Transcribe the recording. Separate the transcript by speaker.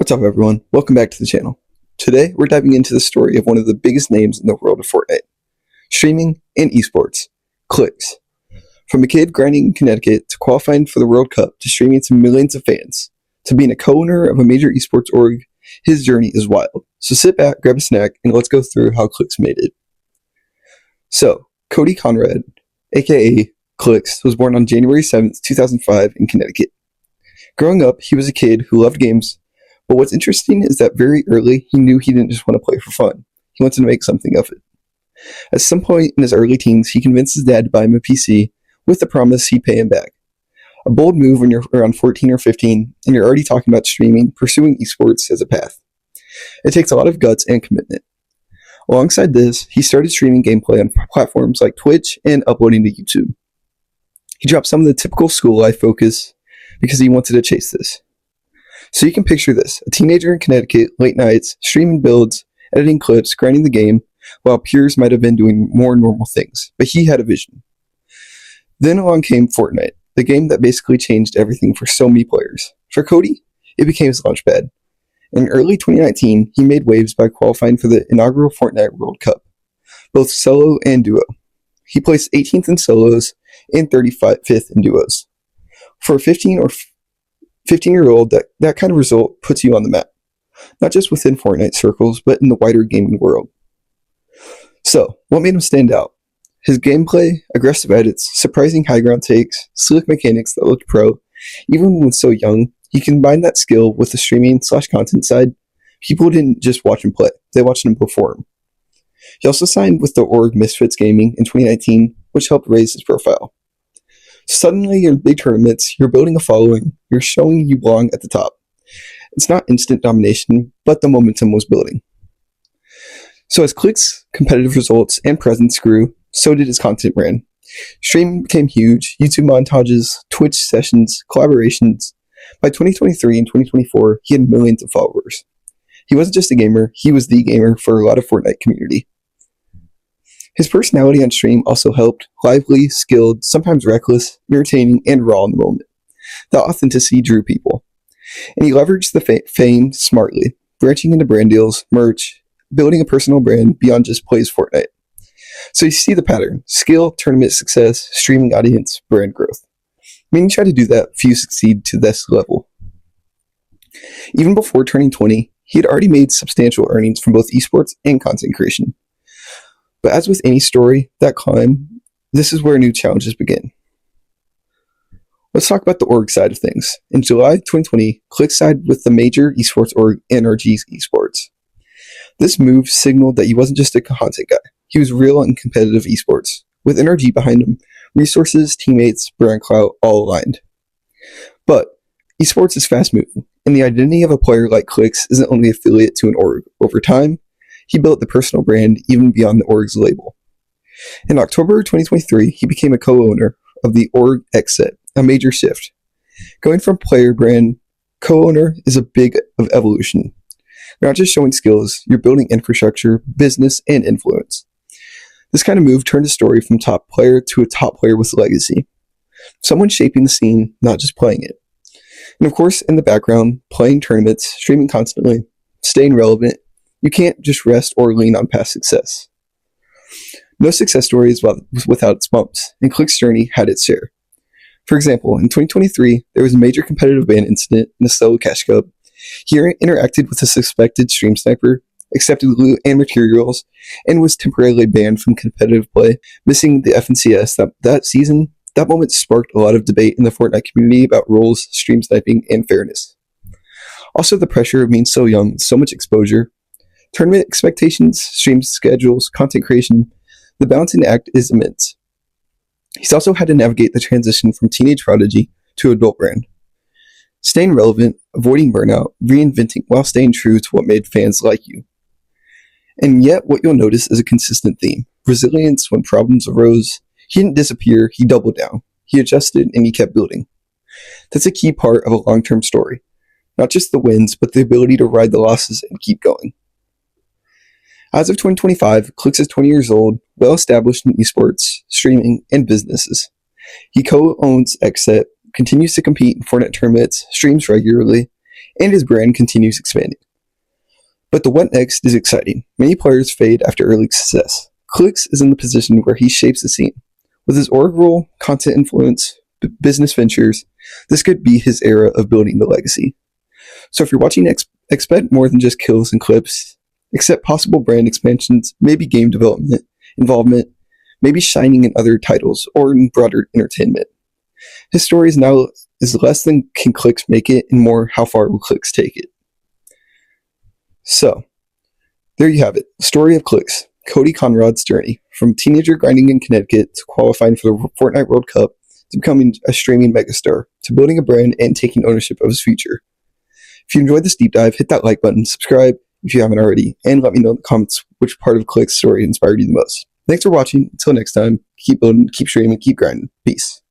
Speaker 1: What's up, everyone? Welcome back to the channel. Today, we're diving into the story of one of the biggest names in the world of Fortnite, streaming and esports, Clix. From a kid grinding in Connecticut to qualifying for the World Cup to streaming to millions of fans, to being a co-owner of a major esports org, his journey is wild. So sit back, grab a snack, and let's go through how Clix made it. So, Cody Conrad, aka Clix, was born on January 7th, 2005 in Connecticut. Growing up, he was a kid who loved games. But what's interesting is that very early, he knew he didn't just want to play for fun. He wanted to make something of it. At some point in his early teens, he convinced his dad to buy him a PC with the promise he'd pay him back. A bold move when you're around 14 or 15 and you're already talking about streaming, pursuing esports as a path. It takes a lot of guts and commitment. Alongside this, he started streaming gameplay on platforms like Twitch and uploading to YouTube. He dropped some of the typical school life focus because he wanted to chase this. So you can picture this, a teenager in Connecticut, late nights, streaming builds, editing clips, grinding the game, while peers might have been doing more normal things, but he had a vision. Then along came Fortnite, the game that basically changed everything for so many players. For Cody, it became his launchpad. In early 2019, he made waves by qualifying for the inaugural Fortnite World Cup, both solo and duo. He placed 18th in solos and 35th in duos. For a 15-year-old, that kind of result puts you on the map, not just within Fortnite circles, but in the wider gaming world. So, what made him stand out? His gameplay, aggressive edits, surprising high ground takes, slick mechanics that looked pro. Even when so young, he combined that skill with the streaming/content side. People didn't just watch him play, they watched him perform. He also signed with the org Misfits Gaming in 2019, which helped raise his profile. Suddenly, you're in big tournaments, you're building a following, you're showing you belong at the top. It's not instant domination, but the momentum was building. So as Clix's competitive results and presence grew, so did his content brand. Streaming became huge, YouTube montages, Twitch sessions, collaborations. By 2023 and 2024, he had millions of followers. He wasn't just a gamer, he was the gamer for a lot of Fortnite community. His personality on stream also helped, lively, skilled, sometimes reckless, entertaining, and raw in the moment. The authenticity drew people. And he leveraged the fame smartly, branching into brand deals, merch, building a personal brand beyond just plays Fortnite. So you see the pattern: skill, tournament success, streaming audience, brand growth. When you try to do that, few succeed to this level. Even before turning 20, he had already made substantial earnings from both esports and content creation. But as with any story, that climb, this is where new challenges begin. Let's talk about the org side of things. In July 2020, Clix sided with the major esports org NRG Esports. This move signaled that he wasn't just a content guy. He was real and competitive esports. With NRG behind him, resources, teammates, brand clout, all aligned. But esports is fast moving, and the identity of a player like Clix isn't only affiliate to an org. Over time, he built the personal brand even beyond the org's label. In October 2023, he became a co-owner of the org exit, a major shift. Going from player brand, co-owner is a big evolution. You're not just showing skills, you're building infrastructure, business, and influence. This kind of move turned a story from top player to a top player with legacy. Someone shaping the scene, not just playing it. And of course, in the background, playing tournaments, streaming constantly, staying relevant. You can't just rest or lean on past success. No success story is without its bumps, and Clix's journey had its share. For example, in 2023, there was a major competitive ban incident in the solo cash cup. He interacted with a suspected stream sniper, accepted loot and materials, and was temporarily banned from competitive play, missing the FNCS that season. That moment sparked a lot of debate in the Fortnite community about roles, stream sniping, and fairness. Also, the pressure of being so young, so much exposure, tournament expectations, stream schedules, content creation, the balancing act is immense. He's also had to navigate the transition from teenage prodigy to adult brand. Staying relevant, avoiding burnout, reinventing while staying true to what made fans like you. And yet, what you'll notice is a consistent theme. Resilience when problems arose. He didn't disappear, he doubled down. He adjusted and he kept building. That's a key part of a long-term story. Not just the wins, but the ability to ride the losses and keep going. As of 2025, Clix is 20 years old, well established in esports, streaming, and businesses. He co-owns Xset, continues to compete in Fortnite tournaments, streams regularly, and his brand continues expanding. But the what next is exciting. Many players fade after early success. Clix is in the position where he shapes the scene. With his org role, content influence, business ventures, this could be his era of building the legacy. So if you're watching, expect more than just kills and clips. Accept possible brand expansions, maybe game development, involvement, maybe shining in other titles, or in broader entertainment. His story is less than can Clix make it, and more how far will Clix take it. So, there you have it. Story of Clix, Cody Conrad's journey, from teenager grinding in Connecticut to qualifying for the Fortnite World Cup, to becoming a streaming megastar, to building a brand and taking ownership of his future. If you enjoyed this deep dive, hit that like button, subscribe if you haven't already, and let me know in the comments which part of Clix's story inspired you the most. Thanks for watching. Until next time, keep building, keep streaming, keep grinding. Peace.